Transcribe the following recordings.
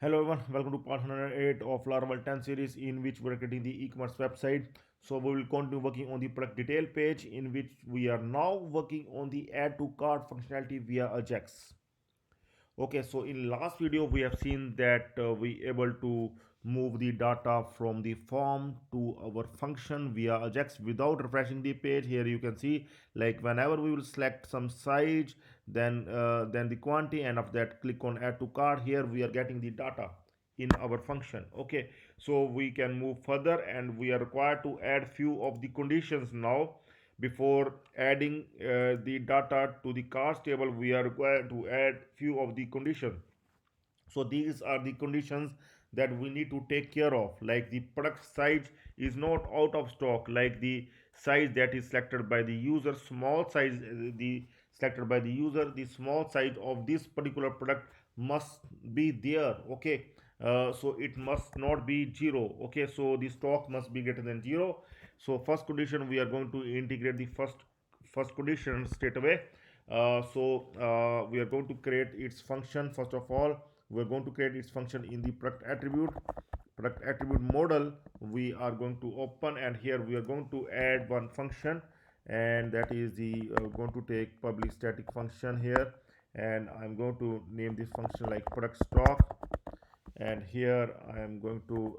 Hello everyone, welcome to part 108 of Laravel 10 series in which we are creating the e-commerce website. So we will continue working on the product detail page in which we are now working on the add to cart functionality via Ajax. Okay, so in last video we have seen that we able to move the data from the form to our function via Ajax without refreshing the page. Here you can see, like, whenever we will select some size, then the quantity, and after that click on add to cart. Here we are getting the data in our function. Okay, so we can move further and we are required to add few of the conditions now. Before adding the data to the cars table, we are required to add few of the conditions. So these are the conditions that we need to take care of, like the product size is not out of stock, like the size that is selected by the user, small size, the selected by the user, the small size of this particular product must be there. Okay, so it must not be 0. Okay, so the stock must be greater than 0. So first condition, we are going to integrate the first condition straight away. We are going to create its function. First of all, we're going to create its function in the product attribute model. We are going to open, and here we are going to add one function, and that is the going to take public static function here, and I'm going to name this function like productStock. And here I am going to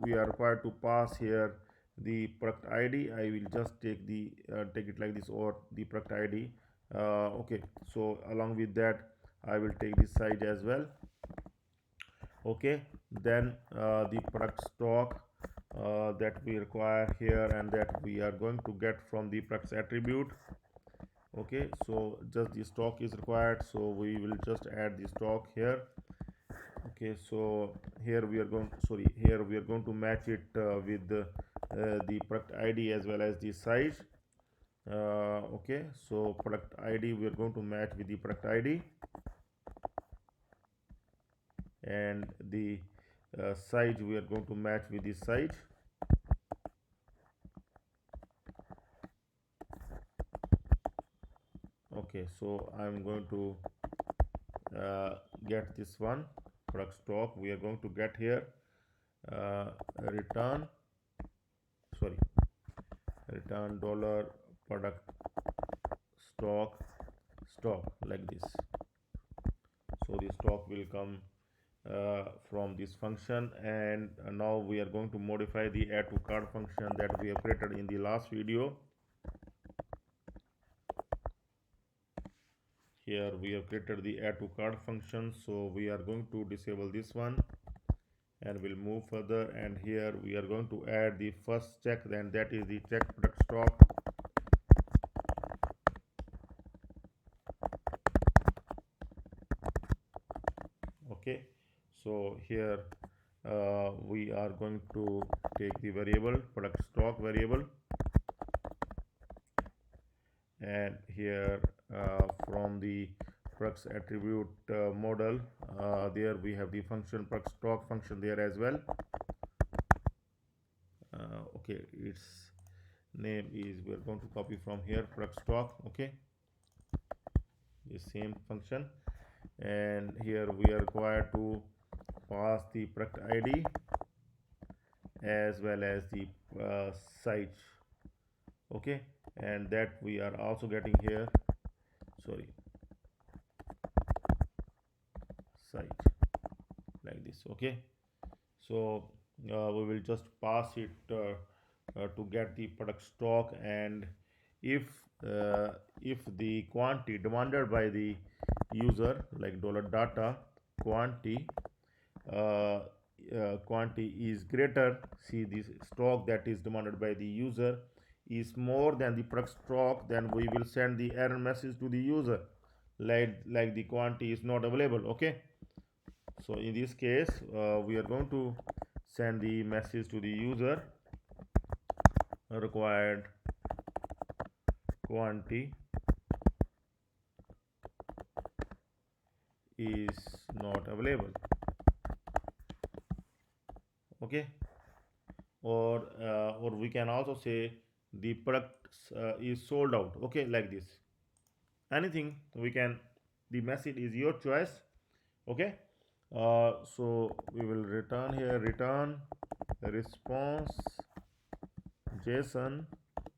we are required to pass here the product ID. I will just take it like this, or the product ID. Okay, so along with that I will take this size as well. Okay, then the product stock that we require here, and that we are going to get from the products attribute. Okay, so just the stock is required, so we will just add the stock here. Okay, so here we are going to match it with the product ID as well as the size. Okay, so product ID we are going to match with the product ID, and the size we are going to match with the size. Okay, so I'm going to get this one product stock. We are going to get here return dollar product stock like this. So the stock will come from this function, and now we are going to modify the add to cart function that we have created in the last video. Here we have created the add to cart function, so we are going to disable this one and we'll move further. And here we are going to add the first check, then that is the check product stock. Okay, so here we are going to take the variable product stock variable, and here from the products attribute model, there we have the function product stock function there as well. Okay, its name is, we are going to copy from here, product stock. Okay, the same function, and here we are required to pass the product ID as well as the size. Okay, and that we are also getting here, site like this. Okay, so we will just pass it to get the product stock, and if the quantity demanded by the user, like $data quantity quantity is greater, see this stock that is demanded by the user is more than the product stock, then we will send the error message to the user, like the quantity is not available. Okay, so in this case we are going to send the message to the user, required quantity is not available. Okay, or we can also say the product is sold out. Okay, like this, anything we can, the message is your choice. Okay, So we will return here, return response JSON.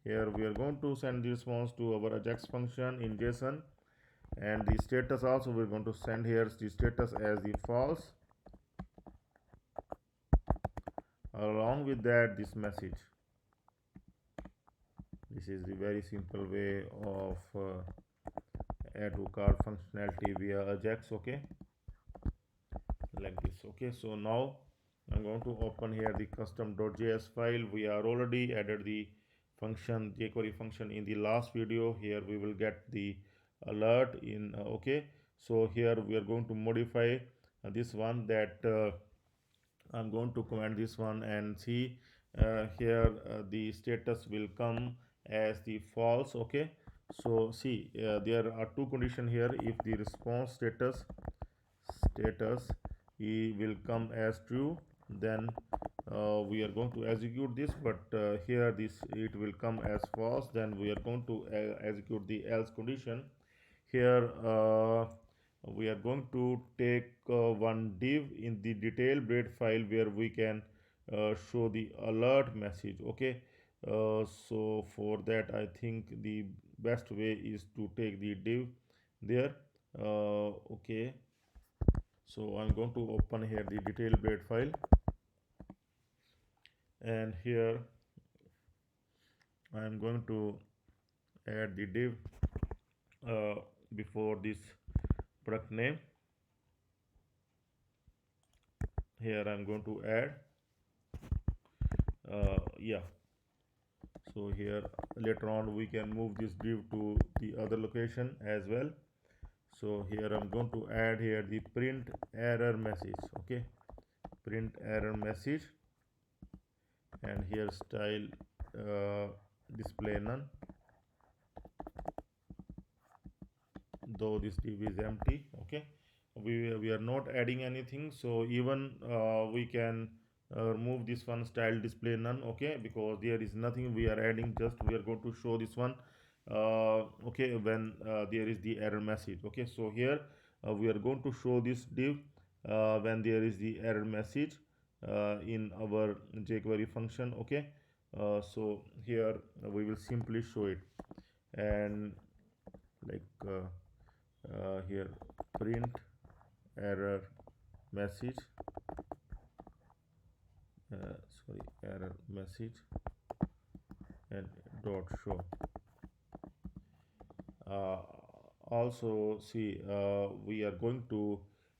Here we are going to send the response to our Ajax function in JSON, and the status also we're going to send here the status as the false. Along with that, this message. This is the very simple way of add to cart functionality via Ajax. Okay, like this. Okay, so now I'm going to open here the custom.js file. We are already added the function jQuery function in the last video. Here we will get the alert in okay. So here we are going to modify this one, that I'm going to comment this one and see here the status will come as the false. Okay, so see there are two conditions here. If the response status will come as true, then we are going to execute this, but here this it will come as false, then we are going to execute the else condition. Here we are going to take one div in the detail braid file where we can show the alert message. Okay, so for that I think the best way is to take the div there. Okay, so I'm going to open here the detail braid file, and here I'm going to add the div uh, before this product name. Here I'm going to add yeah, so here later on we can move this div to the other location as well. So here I'm going to add here the print error message. Okay, print error message, and here style display none, though this div is empty. Okay, we are not adding anything, so even we can remove this one, style display none. Okay, because there is nothing we are adding, just we are going to show this one okay, when there is the error message. Okay, so here we are going to show this div when there is the error message in our jQuery function. Okay, so here we will simply show it, and like here print error message sorry, error message and dot show. uh, Also see we are going to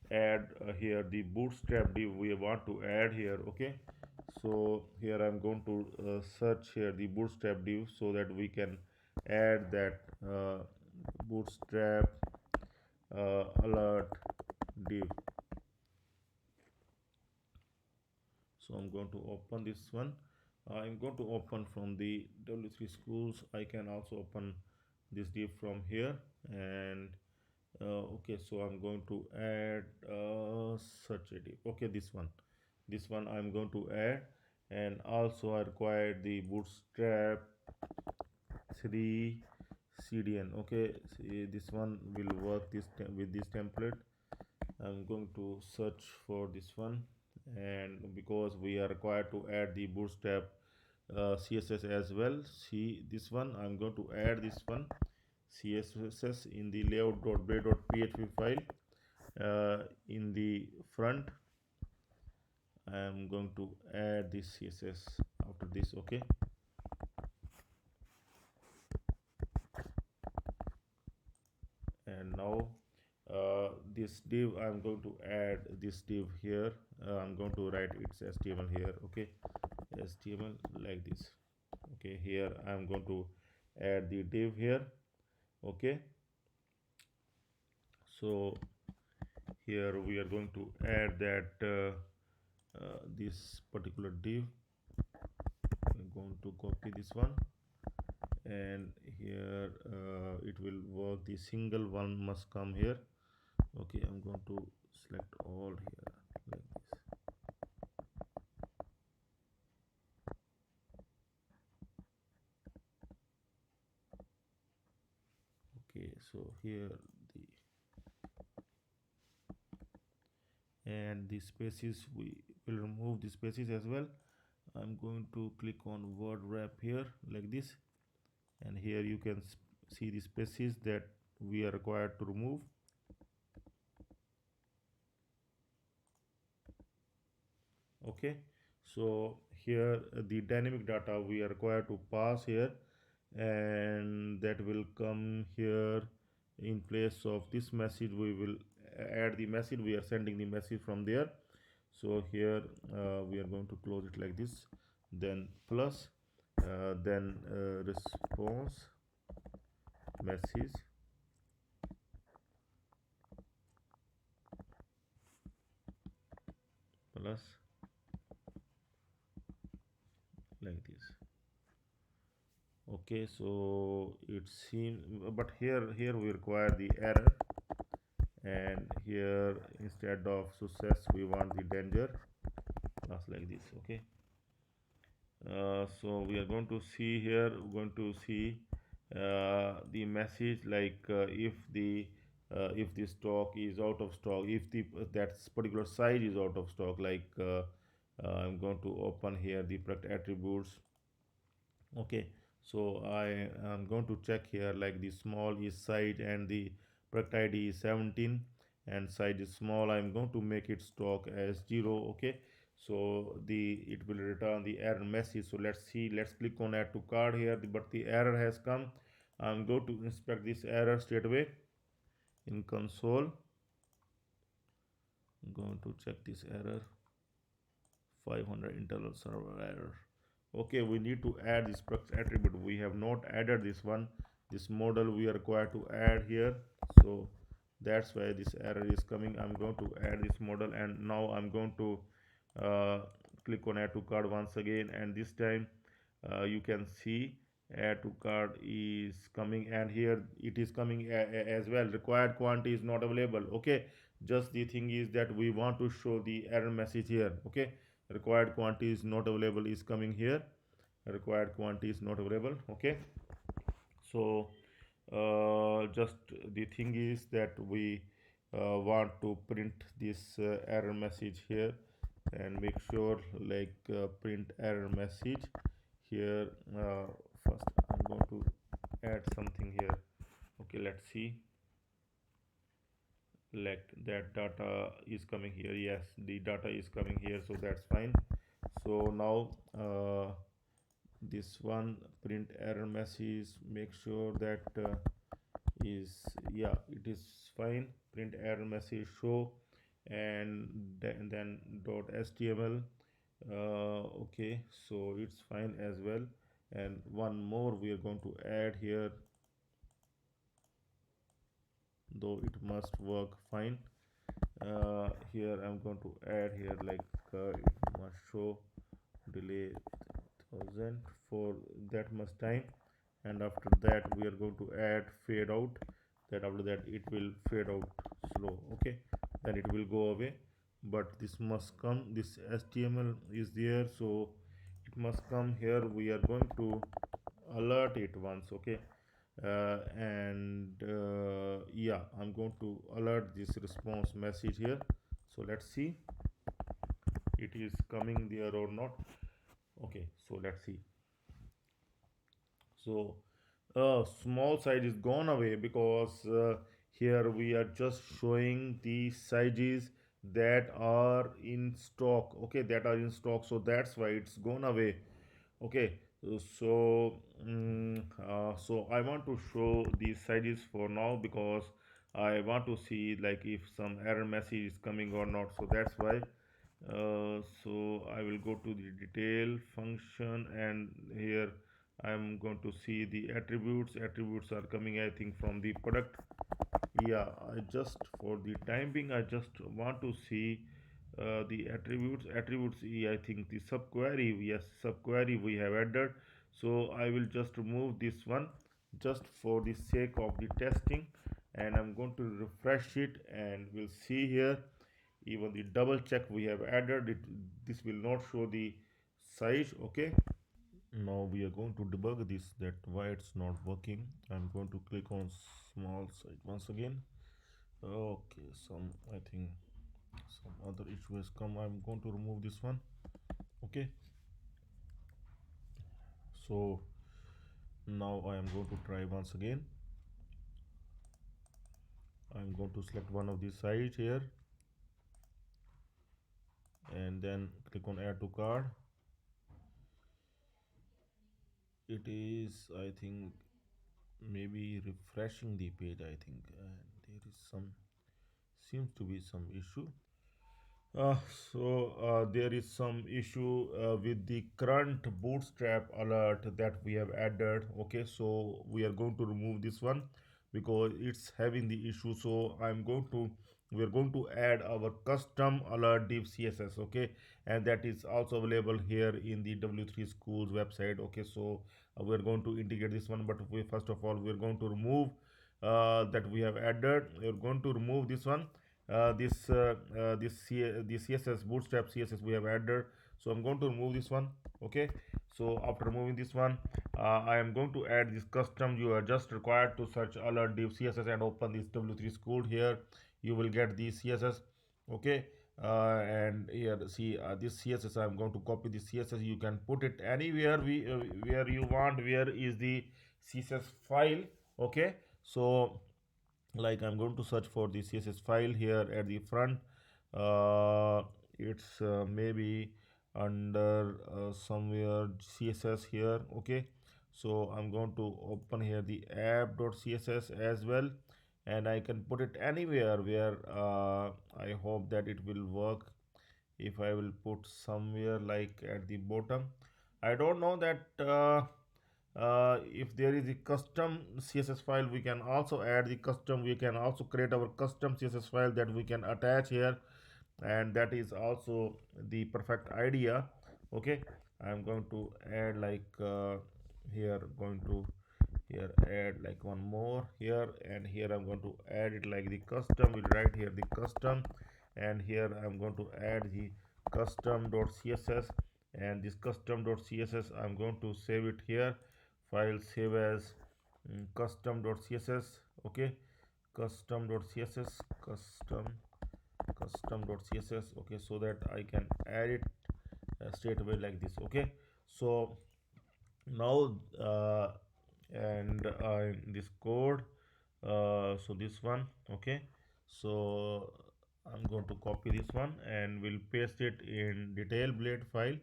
add here the bootstrap div we want to add here. Okay, so here I'm going to search here the bootstrap div so that we can add that bootstrap alert div. So I'm going to open this one. I'm going to open from the W3 schools. I can also open this div from here, and okay, so I'm going to add such a div. Okay, this one I'm going to add, and also I require the bootstrap 3 CDN. Okay, see, this one will work with this template. I'm going to search for this one, and because we are required to add the bootstrap CSS as well. See this one, I'm going to add this one CSS in the layout.bay.php file. In the front I am going to add this CSS after this. Okay, and now this div I'm going to add this div here. I'm going to write its HTML here. Okay, HTML like this. Okay, here I'm going to add the div here. Okay, so here we are going to add that this particular div. I'm going to copy this one, and here it will work, the single one must come here. Okay, I'm going to select all here like this. Okay, so here the, and the spaces we will remove the spaces as well. I'm going to click on word wrap here like this, and here you can see the spaces that we are required to remove. Okay, so here the dynamic data we are required to pass here, and that will come here in place of this message. We will add the message, we are sending the message from there. So here we are going to close it like this, then plus, then response message plus like this. Okay, so it seems, but here we require the error, and here instead of success we want the danger plus like this. Okay, so we are going to see here, going to see the message like if the stock is out of stock, if the that particular size is out of stock, like I'm going to open here the product attributes. Okay, so I am going to check here like the small is size and the product id is 17 and size is small. I'm going to make it stock as 0. Okay, so the it will return the error message. So let's see, let's click on add to cart here, but the error has come. I'm going to inspect this error straight away in console. I'm going to check this error, 500 internal server error. Okay, we need to add this product attribute. We have not added this one, this model we are required to add here. So that's why this error is coming. I'm going to add this model, and now I'm going to uh, click on add to cart once again, and this time you can see add to cart is coming, and here it is coming as well, required quantity is not available. Okay, just the thing is that we want to show the error message here. Okay, required quantity is not available is coming here, required quantity is not available. Okay, so just the thing is that we want to print this error message here, and make sure like print error message here. First I'm going to add something here. Okay, let's see, like that data is coming here. Yes, the data is coming here, so that's fine. So now this one print error message, make sure that is, yeah, it is fine. Print error message show, and then dot html. Okay, so it's fine as well. And one more we are going to add here, though it must work fine. Here I'm going to add here like it must show delay 1000 for that much time, and after that we are going to add fade out, that after that it will fade out slow. Okay, then it will go away, but this must come, this html is there, so it must come here. We are going to alert it once. Okay, and yeah, I'm going to alert this response message here. So let's see it is coming there or not. Okay, so let's see. So small size is gone away because here we are just showing the sizes that are in stock. Okay, that are in stock, so that's why it's gone away. Okay, so so I want to show these sizes for now because I want to see like if some error message is coming or not. So that's why so I will go to the detail function, and here I'm going to see the attributes are coming, I think, from the product. Yeah, I just, for the time being, I just want to see the attributes. Yeah, I think the subquery, yes, subquery we have added. So I will just remove this one just for the sake of the testing, and I'm going to refresh it, and we'll see here even the double check we have added it, this will not show the size. Okay, now we are going to debug this, that why it's not working. I'm going to click on small size once again. Okay, some, I think Some other issue has come. I'm going to remove this one. Okay, so now I am going to try once again. I'm going to select one of these sites here and then click on add to cart. It is, I think, maybe refreshing the page, I think, and there is some, seems to be some issue. Uh, so there is some issue with the current bootstrap alert that we have added. Okay, so we are going to remove this one because it's having the issue. So we are going to add our custom alert div CSS. Okay, and that is also available here in the W3 schools website. Okay, so we are going to integrate this one, but we first of all we are going to remove that we have added. We are going to remove this one, this css bootstrap css we have added. So I'm going to remove this one. Okay, so after removing this one, I am going to add this custom. You are just required to search alert div css and open this w3 school. Here you will get the css. Okay, and here see this css. I'm going to copy this css. You can put it anywhere where you want. Where is the css file? Okay, so like I'm going to search for the css file here at the front. It's maybe under somewhere css here. Okay, so I'm going to open here the app.css as well, and I can put it anywhere where I hope that it will work. If I will put somewhere like at the bottom, I don't know that if there is a custom css file, we can also add the custom, we can also create our custom css file that we can attach here, and that is also the perfect idea. Okay, I'm going to add like here going to here add like one more here, and here I'm going to add it like the custom. We'll write here the custom, and here I'm going to add the custom.css, and this custom.css I'm going to save it here. File save as custom.css. Okay, custom.css, custom.css. Okay, so that I can add it straight away like this. Okay, so now and in this code, so this one. Okay, so I'm going to copy this one and we'll paste it in detail blade file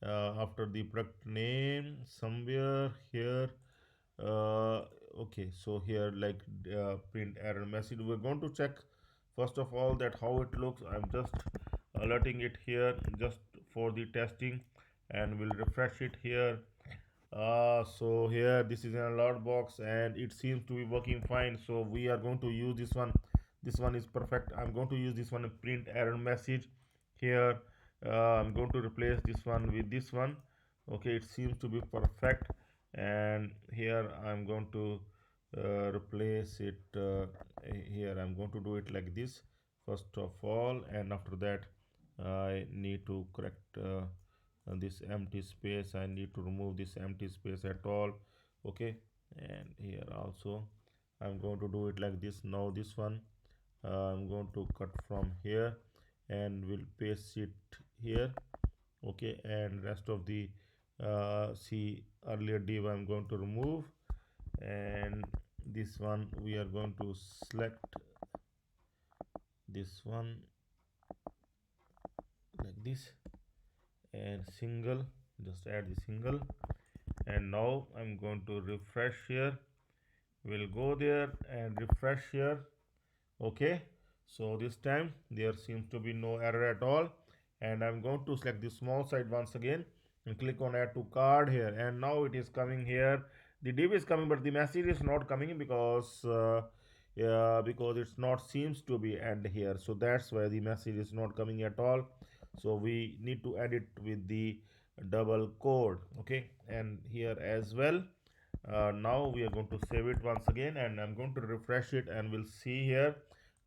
after the product name somewhere here. uh, okay, so here like print error message. We're going to check first of all that how it looks. I'm just alerting it here just for the testing, and we'll refresh it here. So here this is an alert box and it seems to be working fine, so we are going to use this one. This one is perfect. I'm going to use this one, print error message here. I'm going to replace this one with this one. Okay, it seems to be perfect, and here I'm going to replace it here. I'm going to do it like this first of all, and after that I need to correct this empty space. I need to remove this empty space at all. Okay, and here also I'm going to do it like this. Now this one I'm going to cut from here and will paste it here. Okay, and rest of the see earlier div I'm going to remove, and this one we are going to select this one like this, and single, just add the single. And now I'm going to refresh here. We'll go there and refresh here. Okay, so this time there seems to be no error at all, and I'm going to select the small side once again and click on add to card here, and now it is coming here. The div is coming, but the message is not coming because yeah, because it's not seems to be end here, so that's why the message is not coming at all. So we need to add it with the double code. Okay, and here as well. Now we are going to save it once again, and I'm going to refresh it, and we'll see here.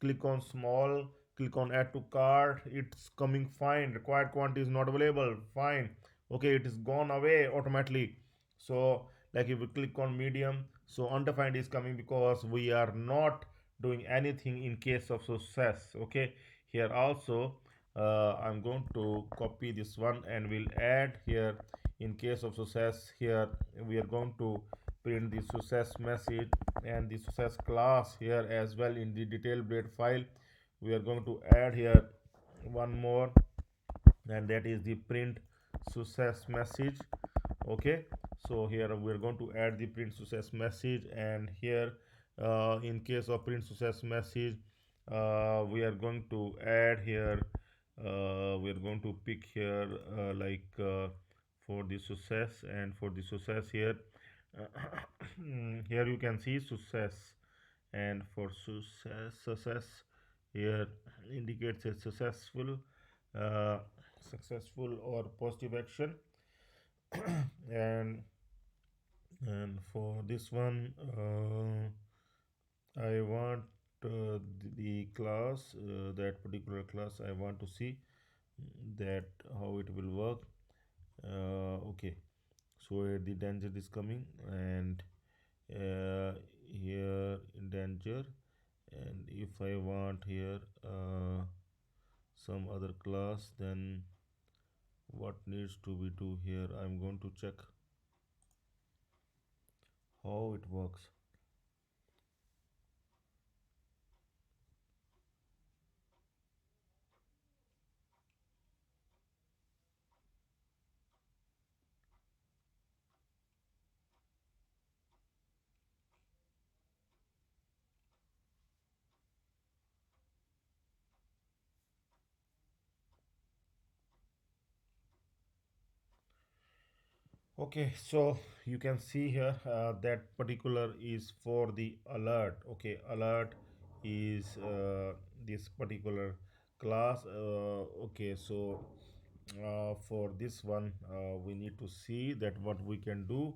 Click on small, click on add to cart. It's coming fine. Required quantity is not available. Fine. Okay, it is gone away automatically. So like if we click on medium, so undefined is coming because we are not doing anything in case of success. Okay, Here also I'm going to copy this one and we'll add here. In case of success, here we are going to print the success message and the success class here as well. In the detail blade file we are going to add here one more, and that is the print success message. Okay, so here we are going to add the print success message, and here in case of print success message we are going to add here, we are going to pick here for the success, and for the success here here you can see success, and for success here indicates a uh, successful or positive action. and and for this one I want the class, that particular class I want to see that how it will work. Okay, so here the danger is coming, and uh, here danger, and if I want here some other class, then what needs to be do here, I'm going to check how it works. Okay, so you can see here that particular is for the alert. Okay, alert is this particular class. Okay, so for this one we need to see that what we can do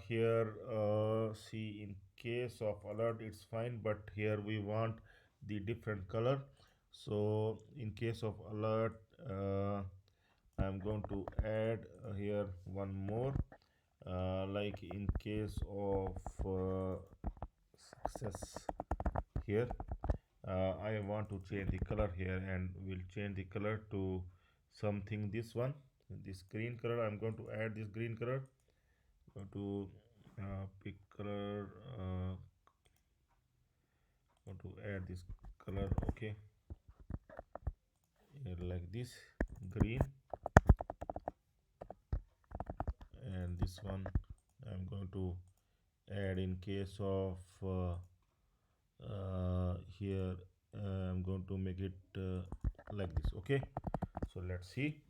here. See, in case of alert it's fine, but here we want the different color. So in case of alert I'm going to add here one more, like in case of success here I want to change the color here, and we'll change the color to something, this one, this green color. I'm going to add this green color. Go to pick color, go to add this color. Okay, here like this green, and this one I'm going to add in case of here I'm going to make it like this. Okay, so let's see.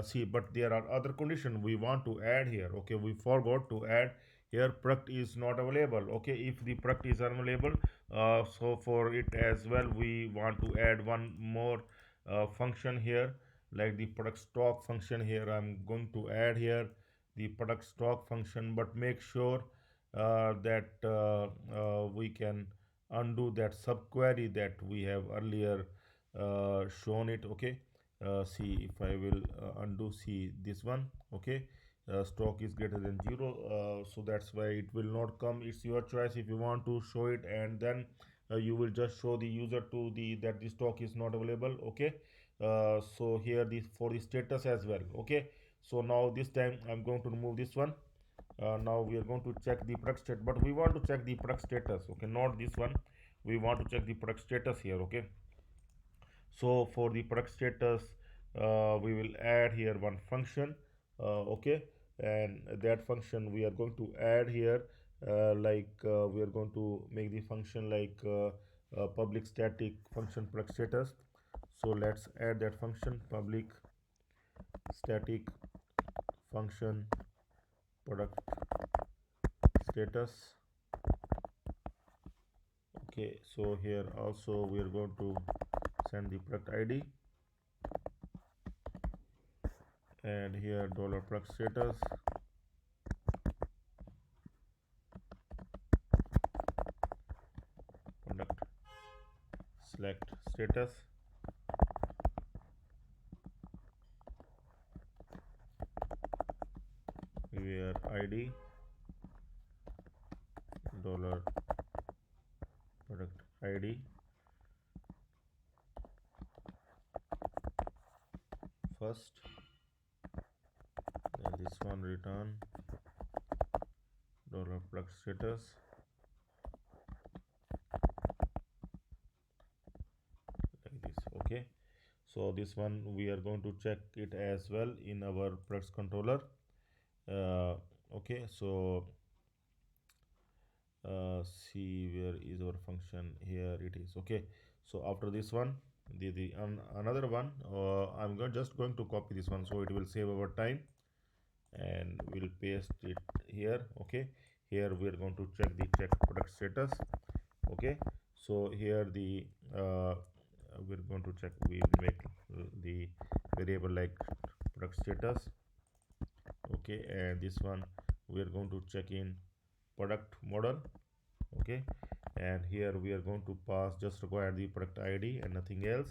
See, but there are other conditions we want to add here. Okay, we forgot to add here product is not available. Okay, if the product is unavailable, so for it as well we want to add one more function here, like the product stock function. Here I'm going to add here the product stock function, but make sure that we can undo that subquery that we have earlier shown it. Okay, see, if I will undo, see this one. Okay, stock is greater than 0, so that's why it will not come. It's your choice if you want to show it, and then you will just show the user to the that the stock is not available. Okay, so here this for the status as well. Okay, so now this time I'm going to remove this one. Now we are going to check the product state, but we want to check the product status. Okay, not this one, we want to check the product status here. Okay, so for the product status we will add here one function. Okay, and that function we are going to add here, we are going to make the function like public static function product status. So let's add that function, public static function product status. Okay, so here also we are going to send the product id, and here dollar product status, product select status, where id dollar product id, first, then this one return dollar product status like this. Okay, so this one we are going to check it as well in our products controller. uh, okay, so see where is our function. Here it is. Okay, so after this one, another one, I'm just going to copy this one so it will save our time, and we'll paste it here. Okay, here we are going to check product status. Okay, so here we're going to check, we make the variable like product status. Okay, and this one we are going to check in product model. Okay, and here we are going to pass, just require the product id and nothing else.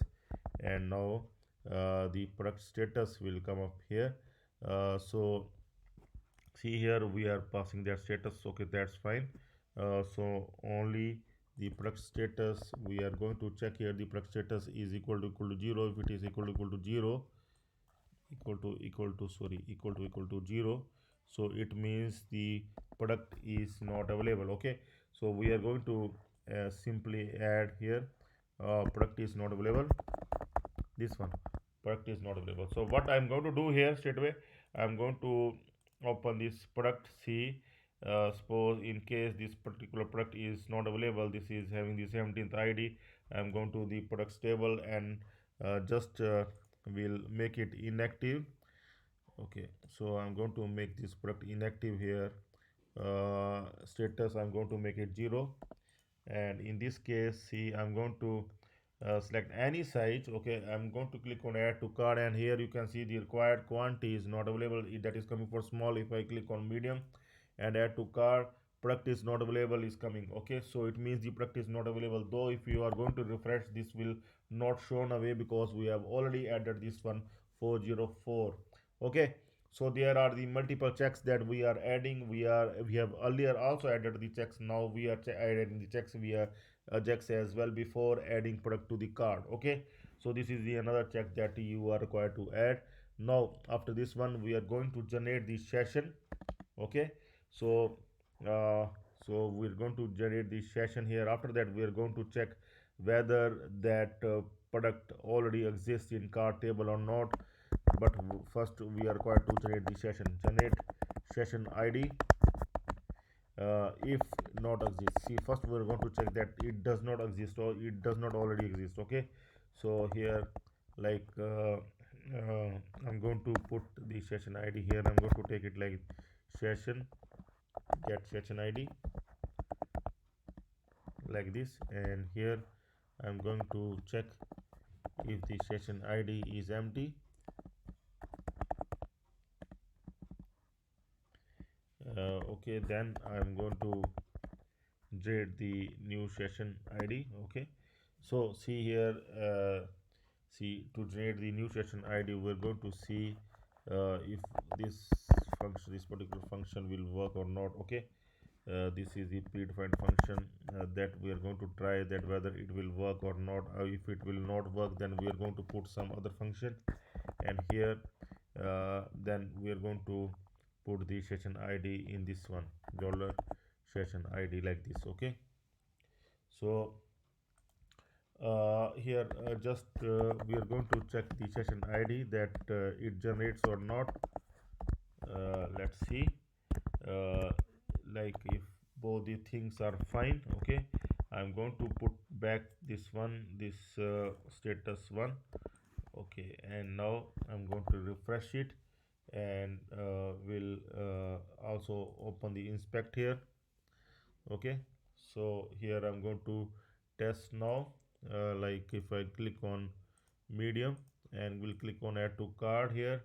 And now the product status will come up here. So see, here we are passing their status. Okay, that's fine. So only the product status we are going to check here. The product status is equal to 0. If it is equal to 0, equal to 0, so it means the product is not available. Okay, so we are going to simply add here, product is not available. This one, product is not available. So what I'm going to do here straight away, I'm going to open this product. See, suppose in case this particular product is not available, this is having the 17th id, I'm going to the products table and just will make it inactive. Okay, so I'm going to make this product inactive here. Status, I'm going to make it 0. And in this case, see, I'm going to select any size. Okay, I'm going to click on add to cart, and here you can see the required quantity is not available. That is coming for small. If I click on medium and add to cart, product is not available is coming. Okay, so it means the product is not available, though if you are going to refresh, this will not shown away because we have already added this one 404. Okay, so there are the multiple checks that we are adding. We have earlier also added the checks. Now we are adding the checks via Ajax as well before adding product to the cart. Okay, so this is the another check that you are required to add. Now after this one, we are going to generate the session. Okay, so uh, so we're going to generate the session here. After that, we are going to check whether that product already exists in cart table or not. But first we are required to generate the generate session id. If not exist, see, first we're going to check that it does not exist or it does not already exist. Okay, so here, like I'm going to put the session id here. I'm going to take it like session get session id like this, and here I'm going to check if the session id is empty. Okay, then I'm going to generate the new session id. Okay, so see here, see, to generate the new session id, we're going to see if this particular function will work or not. Okay, this is the predefined function that we are going to try that whether it will work or not. If it will not work, then we are going to put some other function, and here then we are going to put the session id in this one, dollar session id like this. Okay, so here just we are going to check the session id that it generates or not. Let's see, uh, like if both the things are fine. Okay, I'm going to put back this one, this status one. Okay, and now I'm going to refresh it, and will also open the inspect here. Okay, so here I'm going to test now. Like if I click on medium and will click on add to cart here,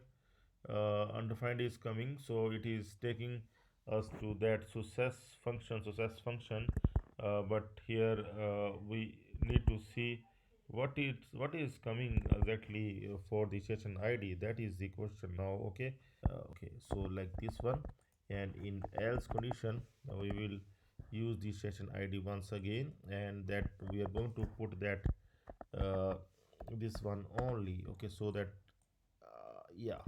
undefined is coming, so it is taking us to that success function. But here we need to see what is coming exactly for the session id. That is the question now. Okay, okay, so like this one, and in else condition we will use the session id once again, and that we are going to put that this one only. Okay, so that yeah,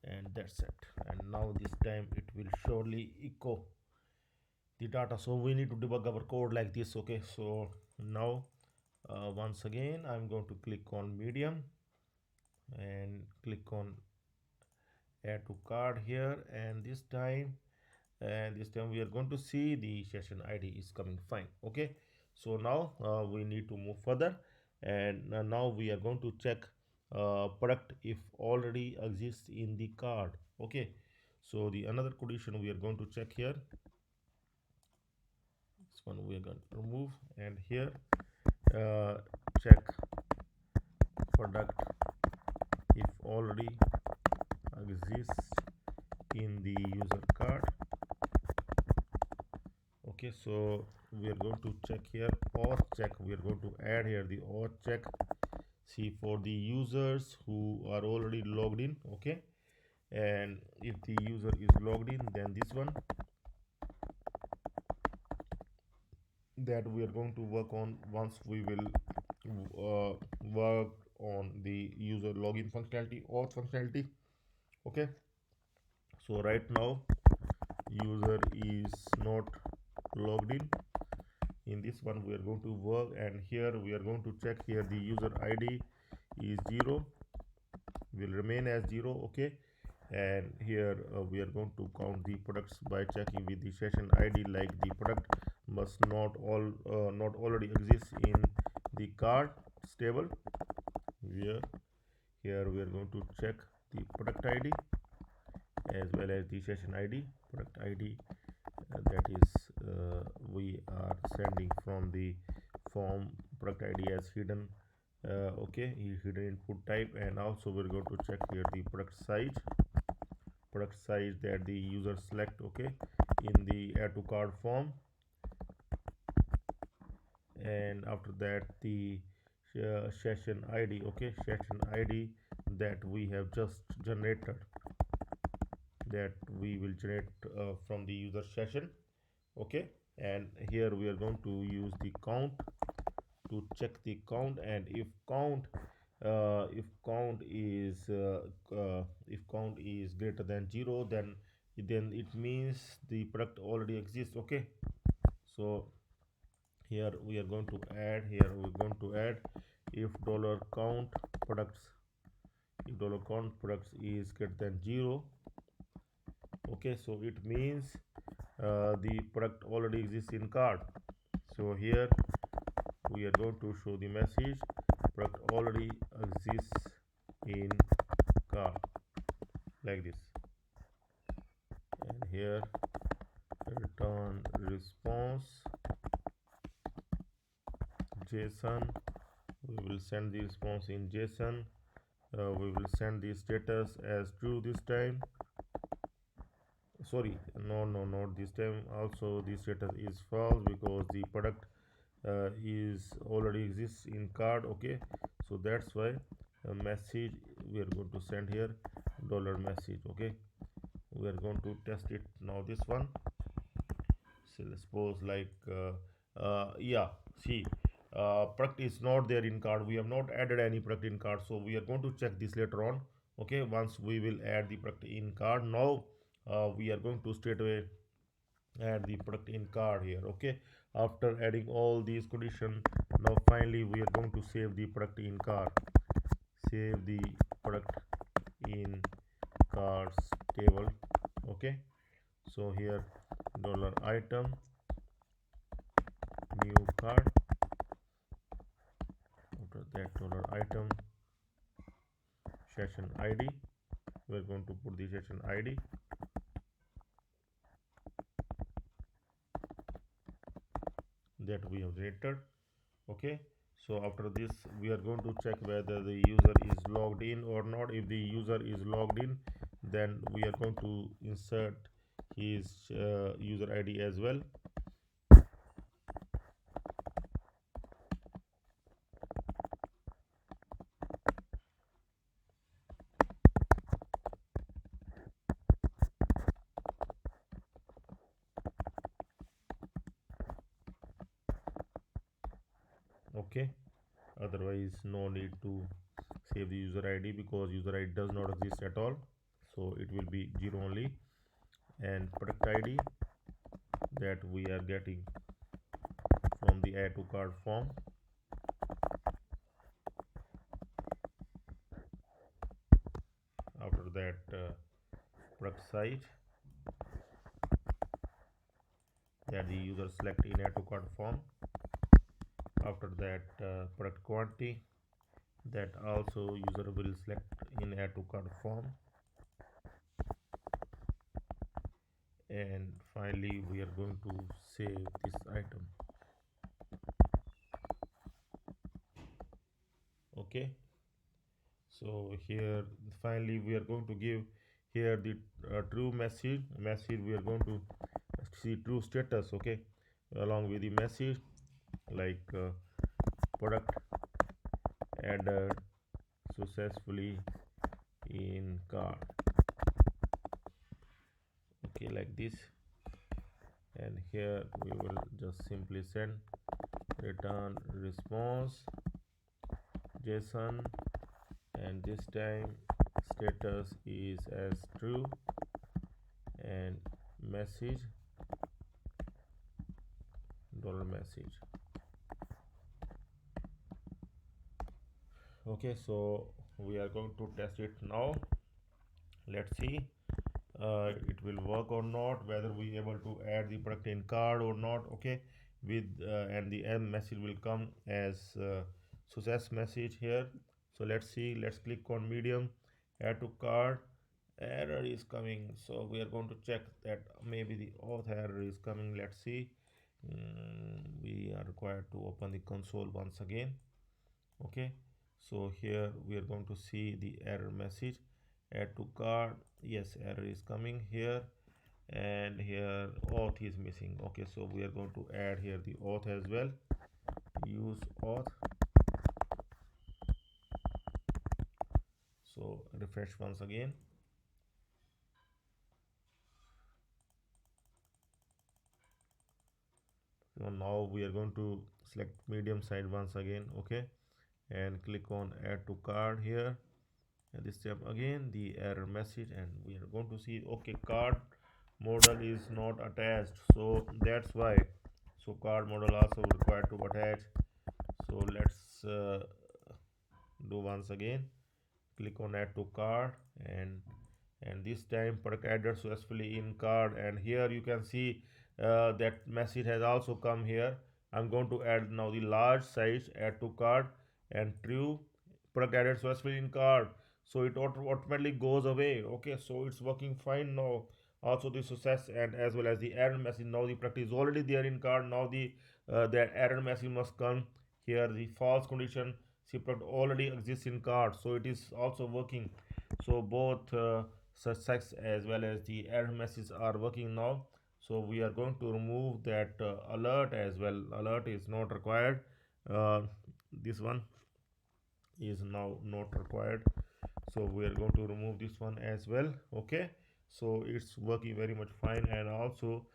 and that's it. And now this time it will surely echo the data, so we need to debug our code like this. Okay, so now once again I'm going to click on medium and click on add to card here, and this time we are going to see the session id is coming fine. Okay, so now we need to move further, and now we are going to check product if already exists in the card. Okay, so the another condition we are going to check here, this one we are going to remove, and here check product if already exists in the user card. Okay, so we are going to check here auth check, we are going to add here the auth check, see for the users who are already logged in. Okay, and if the user is logged in, then this one that we are going to work on once we will work on the user login functionality, auth functionality. Okay, so right now user is not logged in this one we are going to work, and here we are going to check here the user id is 0, will remain as 0. Okay, and here we are going to count the products by checking with the session id, like the product must not already exist in the card stable. Here we are going to check the product id as well as the session id. Product id that is we are sending from the form product id as hidden. Okay, hidden input type, and also we're going to check here the product size that the user select. Okay, in the add to cart form, and after that the session id. Okay, session id that we have just generated, that we will generate from the user session. Okay, and here we are going to use the count to check the count, and if count is greater than 0, then it means the product already exists. Okay, so here we are going to add if dollar count products if dollar count products is greater than 0. Okay, so it means the product already exists in cart. So here we are going to show the message product already exists in cart, like this, and here return response json. We will send the response in json. We will send the status as true this time. Sorry, no, not this time. Also the status is false because the product is already exists in card. Okay, so that's why a message we are going to send here dollar message. Okay, we are going to test it now, this one. So let's suppose like yeah, see, product is not there in card, we have not added any product in card, so we are going to check this later on. Okay, once we will add the product in card. Now we are going to straight away add the product in card here. Okay, after adding all these conditions, now finally we are going to save the product in card. Save the product in cards table. Okay, so here dollar item new card, after that dollar item session id, we are going to put the session id, that we have generated. Okay, so after this we are going to check whether the user is logged in or not. If the user is logged in, then we are going to insert his user id as well. Okay, otherwise no need to save the user id because user id does not exist at all, so it will be 0 only. And product id that we are getting from the add to cart form. After that, product site that the user select in add to cart form. After that, product quantity that also user will select in add to cart form. And finally we are going to save this item. Okay, so here finally we are going to give here the true message we are going to see true status. Okay, along with the message like product added successfully in cart. Okay, like this. And here we will just simply send return response JSON, and this time status is as true and message dollar message. Okay, so we are going to test it now. Let's see it will work or not, whether we able to add the product in card or not. Okay, with and the m message will come as success message here. So let's see, let's click on medium, add to card. Error is coming, so we are going to check that maybe the auth error is coming. Let's see. We are required to open the console once again. Okay, so here we are going to see the error message, add to cart. Yes, error is coming here, and here auth is missing. Okay, so we are going to add here the auth as well. Use auth. So refresh once again. So now we are going to select medium side once again. Okay, and click on add to cart here, and this step again the error message, and we are going to see okay, cart model is not attached, so that's why. So cart model also required to attach. So let's do once again, click on add to cart, and this time product added successfully in cart. And here you can see that message has also come here. I'm going to add now the large size, add to cart, and true, product added successfully in cart, so it automatically goes away. Okay, so it's working fine now. Also the success and as well as the error message, now the product is already there in cart. Now the that error message must come here, the false condition, see product already exists in cart, so it is also working. So both success as well as the error message are working now. So we are going to remove that alert as well. Alert is not required. This one is now not required, so we are going to remove this one as well. Okay, so it's working very much fine. And also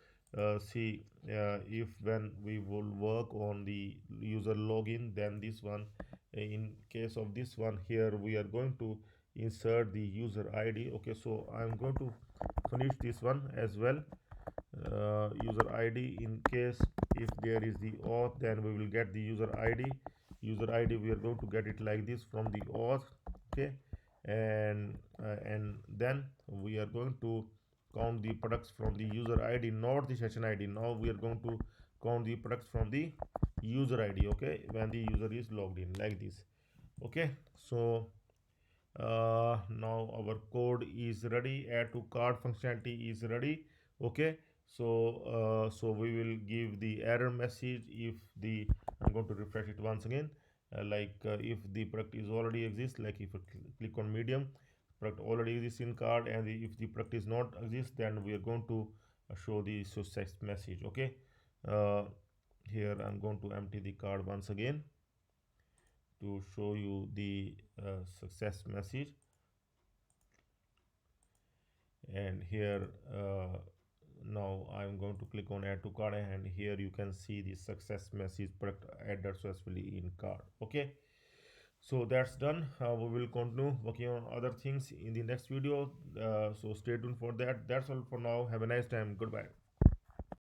see if when we will work on the user login, then this one, in case of this one here, we are going to insert the user id. Okay, so I'm going to finish this one as well. User id, in case if there is the auth, then we will get the user id. User id we are going to get it like this from the auth. Okay, and then we are going to count the products from the user id, not the session id. Now we are going to count the products from the user id. Okay, when the user is logged in, like this. Okay, so now our code is ready, add to cart functionality is ready. Okay, so so we will give the error message if the, I'm going to refresh it once again, if the product is already exists, like if you click on medium, product already exists in cart, and if the product is not exist, then we are going to show the success message. Okay, uh, here I'm going to empty the card once again to show you the success message. And here now I'm going to click on add to cart, and here you can see the success message, product added successfully in cart. Okay, So that's done. We will continue working on other things in the next video. So stay tuned for that. That's all for now. Have a nice time. Goodbye.